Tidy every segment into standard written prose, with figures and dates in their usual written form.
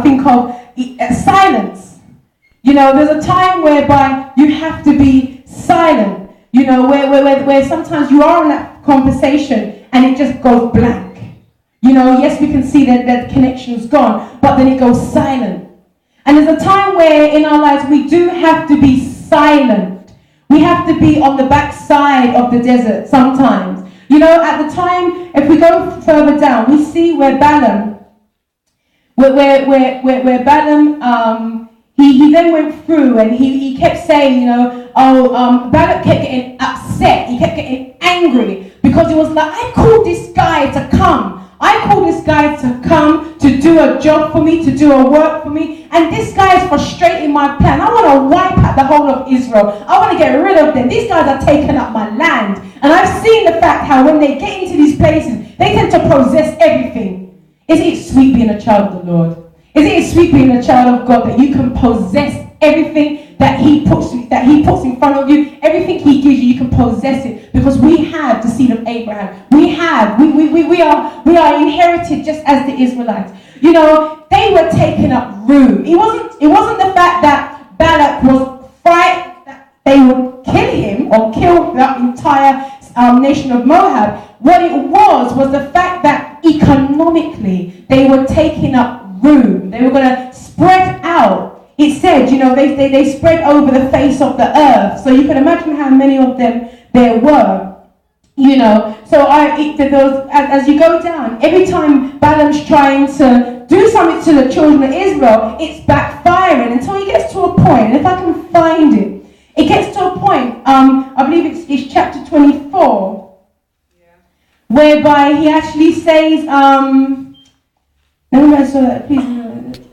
think of silence. You know, there's a time whereby you have to be silent. You know, where sometimes you are in that conversation and it just goes blank. You know, yes, we can see that the connection's gone, but then it goes silent. And there's a time where in our lives we do have to be silent. We have to be on the backside of the desert sometimes. You know, at the time, if we go further down, we see where Balaam, where Balaam, he then went through and he kept saying, you know, Balaam kept getting upset. He kept getting angry because it was like, I called this guy to come. I called this guy to come to do a job for me, to do a work for me, and this guy is frustrating my plan. I want to wipe out the whole of Israel. I want to get rid of them. These guys are taking up my land. And I've seen the fact how when they get into these places, they tend to possess everything. Isn't it sweet being a child of the Lord? Isn't it sweet being a child of God that you can possess everything that He puts in front of you? Everything He gives you, you can possess it because we have the seed of Abraham. We are inherited just as the Israelites. You know, they were taking up room. It wasn't the fact that Balak was frightened that they would kill him or kill the entire nation of Moab. What it was the fact that economically they were taking up room. They were going to spread out. It said, you know, they spread over the face of the earth. So you can imagine how many of them there were. You know, so as you go down, every time Balaam's trying to do something to the children of Israel, it's backfiring until he gets to a point. And if I can find it, it gets to a point. I believe it's chapter 24, whereby he actually says,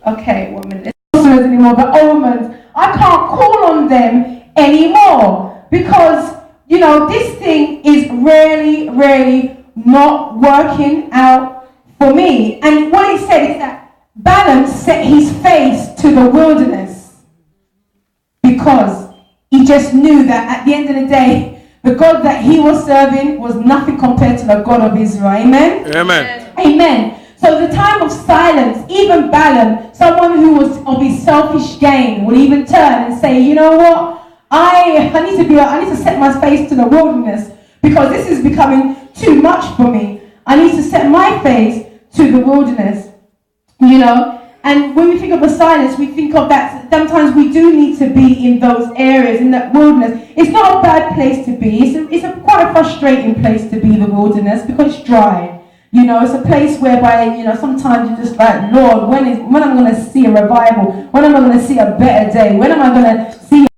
okay, 1 minute. Anymore, the Omens. I can't call on them anymore because, you know, this thing is really not working out for me. And what it said is that Balaam set his face to the wilderness because he just knew that at the end of the day, the God that he was serving was nothing compared to the God of Israel. Amen? Amen. Amen. So the time of silence, even Balaam, someone who was of his selfish gain, would even turn and say, you know what? I need to set my face to the wilderness because this is becoming too much for me. I need to set my face to the wilderness. You know? And when we think of the silence, we think of that sometimes we do need to be in those areas, in that wilderness. It's not a bad place to be. It's quite a frustrating place to be, the wilderness, because it's dry. You know, it's a place whereby, you know, sometimes you're just like, Lord, when am I going to see a revival? When am I going to see a better day? When am I going to see